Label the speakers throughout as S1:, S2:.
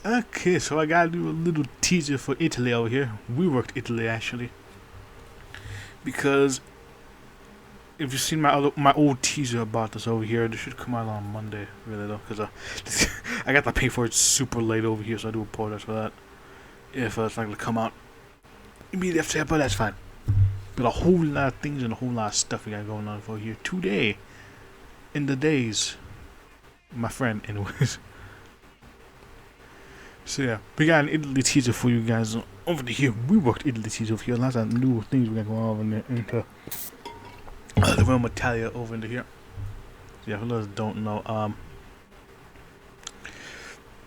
S1: Okay, so I gotta do a little teaser for Italy over here. We worked Italy actually, because if you've seen my old teaser about this over here, this should come out on Monday, really though, because I got to pay for it super late over here, so I do apologize for that. If it's not gonna come out immediately after that, but that's fine. But a whole lot of things and a whole lot of stuff we got going on for here today, in the days, my friend, anyways. So yeah, we got an Italy teaser for you guys over here. We worked Italy teaser over here. Lots of new things we got going on into the realm of Italia over into here. So yeah, for those that don't know,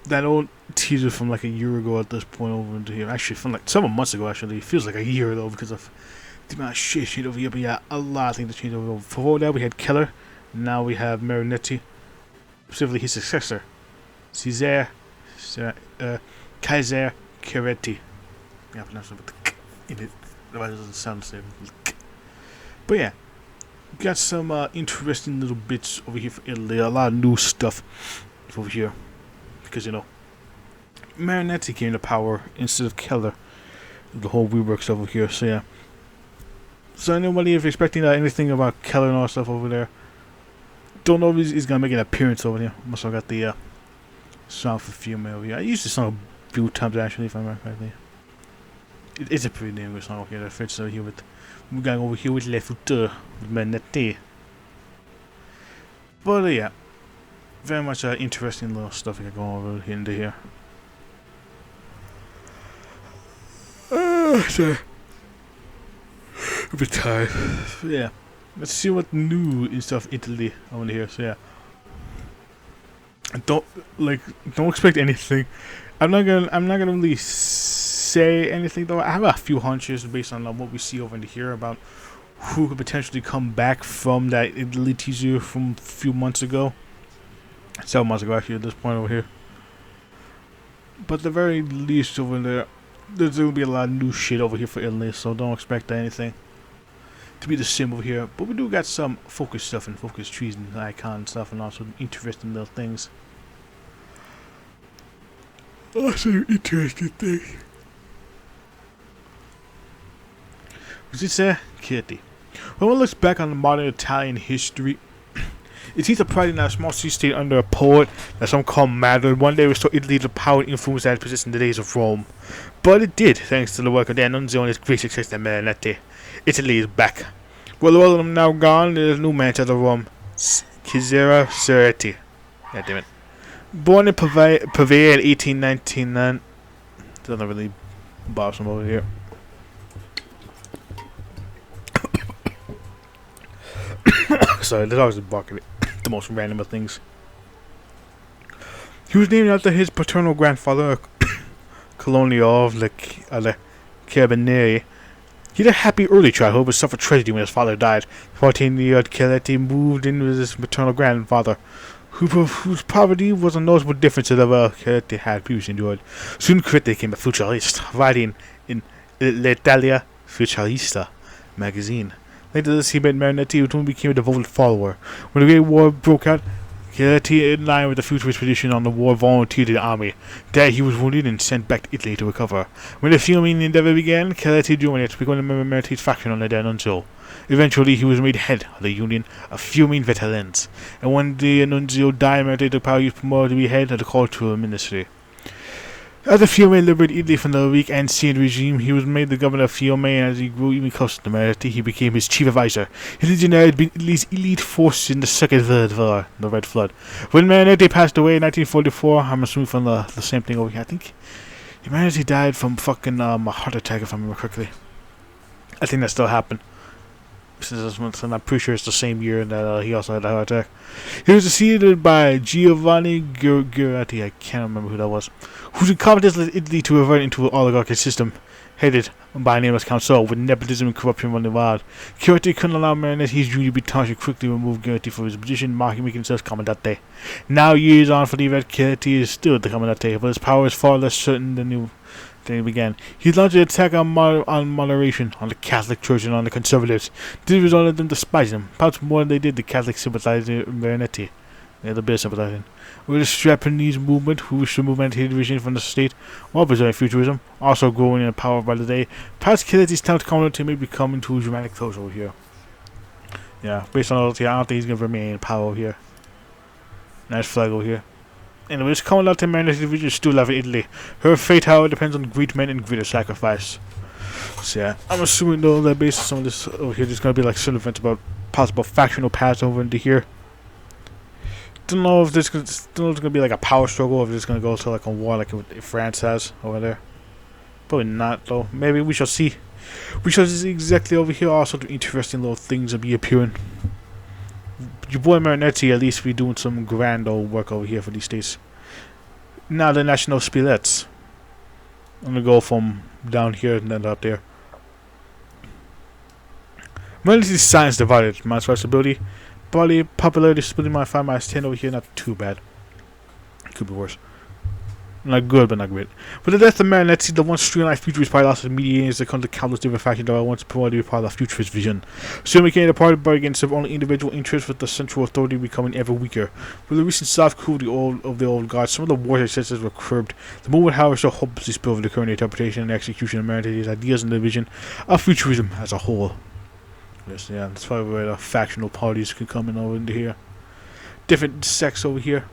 S1: that old teaser from like a year ago at this point over into here, actually from like several months ago actually, it feels like a year though because of the amount of shit over here, but yeah, a lot of things to change over here. Before that we had Keller, now we have Marinetti, specifically his successor, Caesar, Kaiser Chiaretti. Yeah, I pronounced it with the k in it, otherwise it doesn't sound the same. But yeah, got some interesting little bits over here for Italy, a lot of new stuff over here. Because, you know, Marinetti came to power instead of Keller. The whole reworks over here, so yeah. So anybody if expecting anything about Keller and all that stuff over there, don't know if he's gonna make an appearance over there. Also got the song for female over here. I used the song a few times actually, if I remember correctly. It's a pretty damn good song over here that fits over here with we're going over here with Le Futur with Marinetti. But yeah. Very much interesting little stuff we got going over here into here. Sorry. A bit tired. But yeah. Let's see what new in stuff Italy over here. So yeah. Don't expect anything. I'm not gonna really say anything though. I have a few hunches based on what we see over here about who could potentially come back from that Italy teaser from a few months ago. Several months ago actually at this point over here. But at the very least over there's going to be a lot of new shit over here for Italy, so don't expect anything to be the same over here. But we do got some focus stuff and focus trees and icon stuff and also interesting little things. Also interesting things. Was it Kitty? When one looks back on the modern Italian history, it seems surprising that a small city-state under a poet that some call Matter one day restored Italy to the power and influence that it possessed in the days of Rome. But it did, thanks to the work of the Annunzio and his great success at Marinetti. Italy is back. With all of them now gone, there's a new man to the Rome, Cesare Ceretti. God damn it. Born in Pavia in 1899. Doesn't really bother him over here. Sorry, there's always a barking at the most random of things. He was named after his paternal grandfather, Colonial of the Carabinieri. He had a happy early childhood but suffered tragedy when his father died. 14-year-old Chiaretti moved in with his maternal grandfather, whose poverty was a noticeable difference to the wealth Chiaretti had previously enjoyed. Soon Chiaretti became a Futurist, writing in L'Italia Futurista magazine. Later this, he met Marinetti, who became a devoted follower. When the Great War broke out, Chiaretti, in line with the Futurist tradition on the war, volunteered in the army. There he was wounded and sent back to Italy to recover. When the filming endeavor began, Chiaretti joined it to become a member of Marinetti's faction on the Annunzio. Eventually, he was made head of the Union of Fuming Veterans, and when the Annunzio died, Marinetti took power, he was promoted to be head of the cultural ministry. After Fiume liberated Italy from the weak Ancien regime, he was made the governor of Fiume, and as he grew even closer to Marinetti, he became his chief advisor. His legionnaire had been Italy's elite force in the Second World War, the Red Flood. When Marinetti passed away in 1944, I'm assuming from the same thing over here, I think Marinetti died from fucking a heart attack, if I remember correctly. I think that still happened. And I'm pretty sure it's the same year that he also had a heart attack. He was succeeded by Giovanni Giratti, I can't remember who that was, whose incompetence led Italy to revert into an oligarchic system, headed by a nameless council with nepotism and corruption running wild. Giratti couldn't allow Marinetti's junior to be tarnished and quickly removed Giratti from his position, making himself Commandante. Now, years on for the event, Giratti is still the Commandante, but his power is far less certain than he began. He launched an attack on moderation, on the Catholic Church and on the conservatives. This resulted in them despising him, perhaps more than they did the Catholic sympathizing Marinetti. They had a bit of sympathizing. With this Japanese movement, who wish to move anti division from the state while preserving futurism, also growing in power by the day, past Kennedy talent community may be coming to a dramatic close over here. Yeah, based on all this, I don't think he's going to remain in power here. Nice flag over here. Anyways, coming out to Marinetti division is still alive in Italy. Her fate, however, depends on great men and greater sacrifice. So yeah, I'm assuming though that based on some of this over here, there's going to be like some events about possible factional paths over into here. Don't know if there's going to be like a power struggle, or if it's going to go to like a war like France has over there. Probably not though. Maybe we shall see. We shall see exactly over here. Also, the interesting little things will be appearing. Your boy Marinetti at least be doing some grand old work over here for these states. Now the national spirits. I'm gonna go from down here and then up there. Marinetti's science divided. My responsibility, body, popularity, splitting my 5 minus 10 over here. Not too bad. Could be worse. Not good, but not great. With the death of Marinetti, the one streamlined Futurist party lost its mediators that come to countless different factions that I once promoted to be part of the Futurist vision. Soon became the party but against only individual interests, with the central authority becoming ever weaker. With the recent soft coup of the old guard, some of the war's successes were curbed. The movement, however, still hopelessly spilled over the current interpretation and execution of Marinetti's ideas in the vision of Futurism as a whole. Yes, yeah, that's probably where the factional parties could come in over into here. Different sects over here.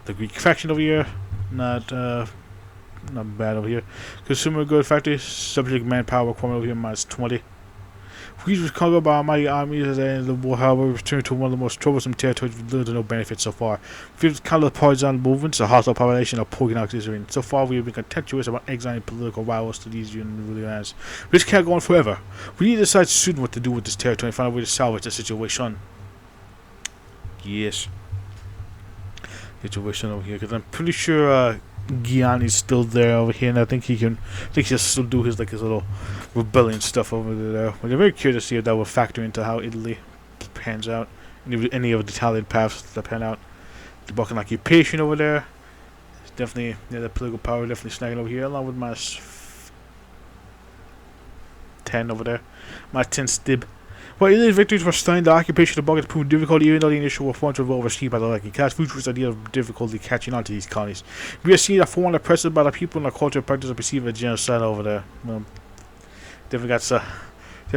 S1: The Greek faction over here, not bad over here. Consumer good factory, subject manpower requirement over here minus 20. Greece was conquered by mighty armies at the end of the war, however, returned to one of the most troublesome territories with little to no benefit so far. We've countless partisan movements, a hostile population of poor economic region. So far, we have been contemptuous about exiling political rivals to these unruly lands. This can't go on forever. We need to decide soon what to do with this territory and find a way to salvage the situation. Yes. Situation over here, because I'm pretty sure Gianni's still there over here, and I think he'll still do his little rebellion stuff over there. But I'm very curious to see if that will factor into how Italy pans out, any of the Italian paths that pan out. The Balkan occupation over there, it's definitely the political power definitely snagging over here, along with my 10 over there, my 10 stib. While Italy's victories were stunning, the occupation of the Balkans proved difficult, even though the initial reforms were well received by the lucky class. Futurists' idea of difficulty catching on to these colonies. We have seen that foreign oppressed by the people and the culture practice are perceived as genocide over there. Well, definitely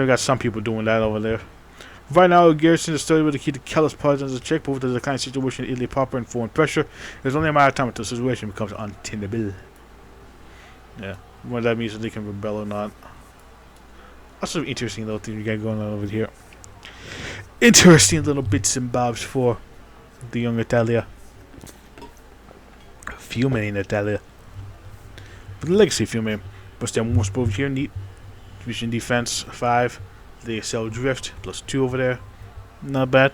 S1: got some people doing that over there. Right now, garrison is studying with the key to callous partisans in check, but with the declining situation in Italy proper and foreign pressure, there's only a matter of time until the situation becomes untenable. Yeah, whether that means that they can rebel or not. That's some interesting little thing we got going on over here. Interesting little bits and bobs for the young Italia. Fiume in Italia. But the legacy Fiume. But still more over here. Neat. Division defense 5. They sell drift. +2 over there. Not bad.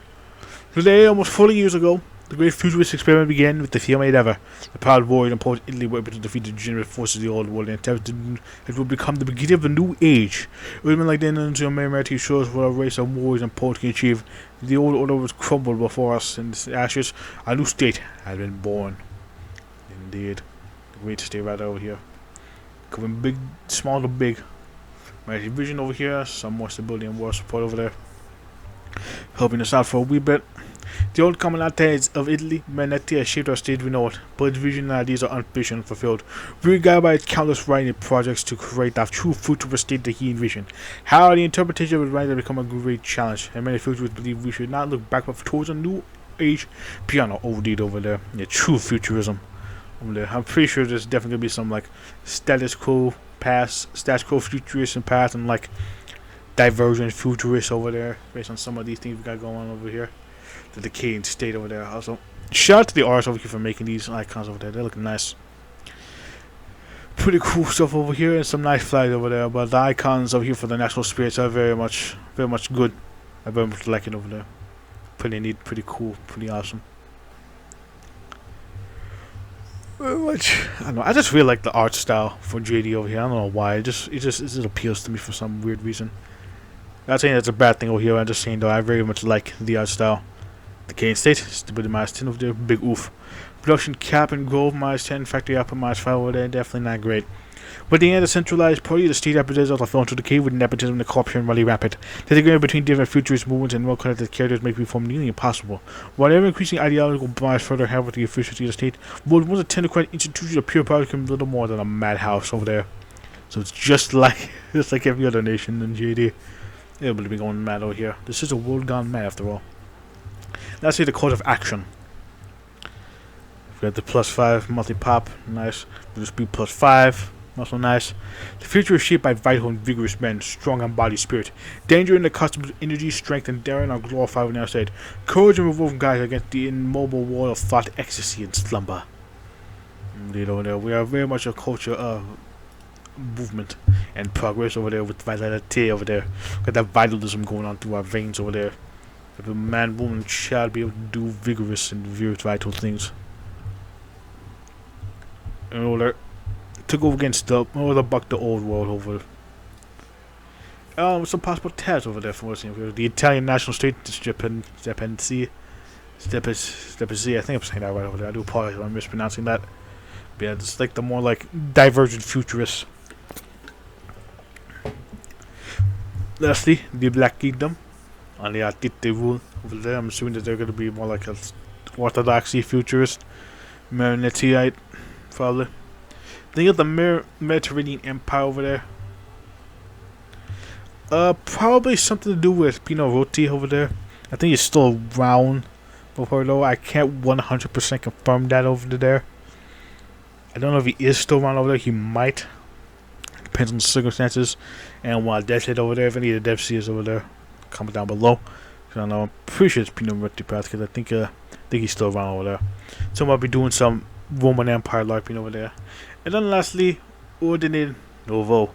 S1: Today, almost 40 years ago, the great futurist experiment began with the Fiume endeavor. The proud warrior and poet Italy were able to defeat the degenerate forces of the old world and attempted it would become the beginning of a new age. It would have been like then until Marinetti shows what a race of warriors and poets can achieve. The old order was crumbled before us, and in its ashes, a new state had been born. Indeed. The great state right over here. Coming big, small to big. Marinetti vision over here, some more stability and war support over there. Helping us out for a wee bit. The old commonalities of Italy, Marinetti has shaped our state we know it, but its vision and ideas are unfinished and unfulfilled. We are guided by its countless writing projects to create that true futurist state that he envisioned. However, the interpretation of his writing has become a great challenge, and many futurists believe we should not look back but towards a new age piano OD'd over there. Yeah, true futurism over there. I'm pretty sure there's definitely going to be some like status quo futurism path, and like divergent futurists over there based on some of these things we got going on over here. The decaying state over there. Also, shout out to the artists over here for making these icons over there. They look nice. Pretty cool stuff over here, and some nice flags over there. But the icons over here for the national spirits are very much good. I very much like it over there. Pretty neat, pretty cool, pretty awesome. Very much. I don't know. I just really like the art style for JD over here. I don't know why. It just appeals to me for some weird reason. Not saying that's a bad thing over here. I'm just saying though, I very much like the art style. Decaying state, stability -10 over there, big oof. Production cap and growth -10, factory output -5 over there, definitely not great. With the end of centralized party, the state represents also fell into decay with nepotism and corruption really rapid. The agreement between different futurist movements and well-connected characters make reform nearly impossible. While ever-increasing ideological bias further have with the efficiency of the state, what was a technocratic institution of pure power became little more than a madhouse over there. So it's just like every other nation in JD. It'll be going mad over here. This is a world gone mad after all. Let's see the code of action. We got the +5 monthly pop, nice. We'll just be +5. Also nice. The future is shaped by vital and vigorous men, strong and body spirit. Danger in the customs, energy, strength, and daring are glorified when they are said. Courage and revolve guys against the immobile wall of thought, ecstasy, and slumber. Indeed, over there, we are very much a culture of movement and progress over there with vitality over there. Got that vitalism going on through our veins over there. Every man, woman, child be able to do vigorous and very vital things. In order to go against the buck the old world over. Some possible tabs over there for us. The Italian national state discrepancy. I think I'm saying that right over there. I do apologize if I'm mispronouncing that. But yeah, it's like the more like divergent futurists. Lastly, the Black Kingdom on the Atite rule over there. I'm assuming that they're going to be more like a orthodoxy futurist, Marinetti, probably. Then you got the Mediterranean Empire over there. Probably something to do with Pino Roti over there. I think he's still around before though. I can't 100% confirm that over there. I don't know if he is still around over there. He might. Depends on the circumstances. And while Dev said over there, if any of the Dev is over there, comment down below. I don't know. I'm pretty sure it's Pino Roti because I think he's still around over there. So I might be doing some Roman Empire LARPing over there. And then lastly, Ordine Novo.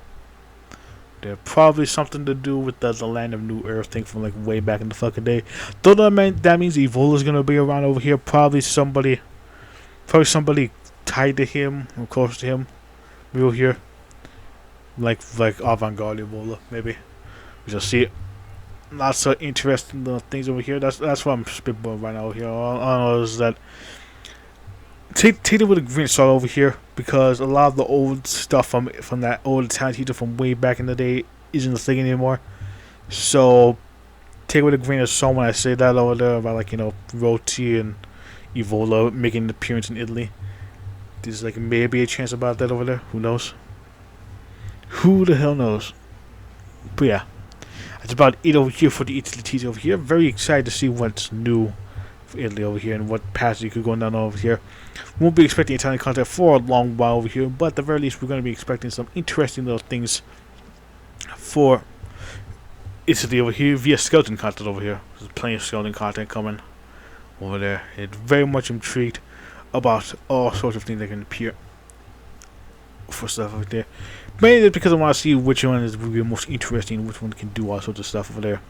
S1: They're probably something to do with the Land of New Earth thing from like way back in the fucking day. Though that means Evola's gonna be around over here. Probably somebody tied to him or close to him. Real here. Like avant-garde Evola, maybe. We shall see. Lots of interesting little things over here. That's what I'm spitballing right now over here. All I know is that take it with a grain of salt over here, because a lot of the old stuff from that old Italian teacher from way back in the day isn't a thing anymore. So take it with a grain of salt when I say that over there about, like, Roti and Evola making an appearance in Italy. There's like maybe a chance about that over there. Who knows? Who the hell knows? But yeah, that's about it over here for the Italy teaser over here. Very excited to see what's new for Italy over here and what passage could go down over here. Won't be expecting Italian content for a long while over here, but at the very least we're going to be expecting some interesting little things for Italy over here via skeleton content over here. There's plenty of skeleton content coming over there. It's very much intrigued about all sorts of things that can appear for stuff over there. Mainly because I want to see which one is really most interesting, which one can do all sorts of stuff over there.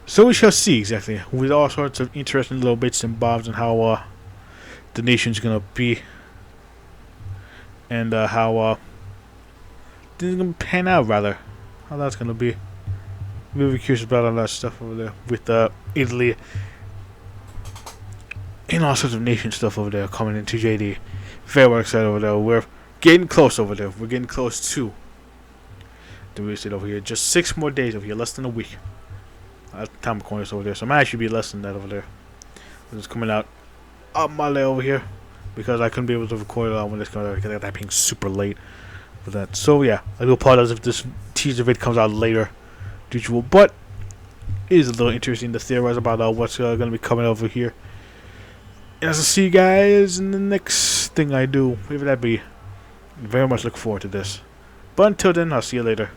S1: So we shall see exactly, with all sorts of interesting little bits and bobs, and how the nation's gonna be, and how things are gonna pan out, rather. How that's gonna be. Very curious about all that stuff over there with Italy and all sorts of nation stuff over there coming into JD. Very well excited over there. We're getting close over there. We're getting close to the release date over here. Just 6 more days over here, less than a week. Time corners over there, so it might actually be less than that over there. It's coming out up my leg over here because I couldn't be able to record it when it's coming out because I got that being super late for that. So yeah, I do apologize if this teaser vid comes out later than usual, but it is a little interesting to theorize about what's going to be coming over here. And as I see you guys in the next thing I do, whatever that be, very much look forward to this. But until then, I'll see you later.